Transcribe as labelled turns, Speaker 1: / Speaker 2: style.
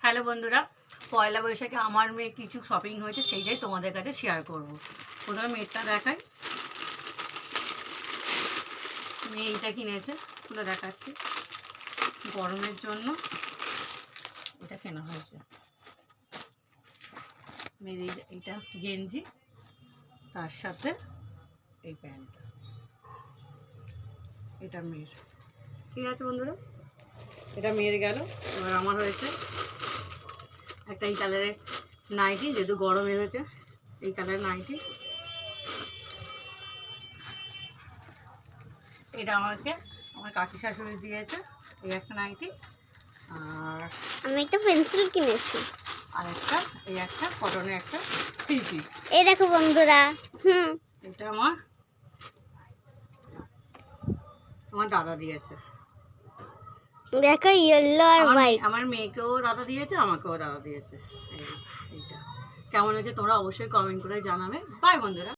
Speaker 1: Hello বন্ধুরা, পয়লা বৈশাখে আমার মেয়ে কিছু শপিং হয়েছে, সেইটাই তোমাদের কাছে শেয়ার করব। প্রথমে মেয়েটা দেখাই। মেয়ে এইটা কিনেছে, খুলে দেখাচ্ছি। গরমের জন্য এটা কেনা হয়েছে। মেয়ের এইটা গেঞ্জি, তার সাথে এই প্যান্ট, এটা মেয়ের। ঠিক আছে বন্ধুরা, এটা মেয়ের গেল। এবার আমার হয়েছে একটা এই কালারের নাইটি, যেহেতু গরমে হয়েছে এই কালারের নাইটি। এটা আমাকে আমার কাকি শাশুড়ি দিয়েছে, এই একটা নাইটি। আর
Speaker 2: আমি একটা পেন্সিল কিনেছি,
Speaker 1: আর একটা এই একটা কটনের একটা থ্রি পিস।
Speaker 2: এই দেখো বন্ধুরা।
Speaker 1: এটা আমার দাদা দিয়েছে।
Speaker 2: দেখো ইয়েলো আর হোয়াইট।
Speaker 1: আমার মেয়েকেও দাদা দিয়েছে, আমাকেও দাদা দিয়েছে। এইটা কেমন হয়েছে তোমরা অবশ্যই কমেন্ট করে জানাবে। বাই বন্ধুরা।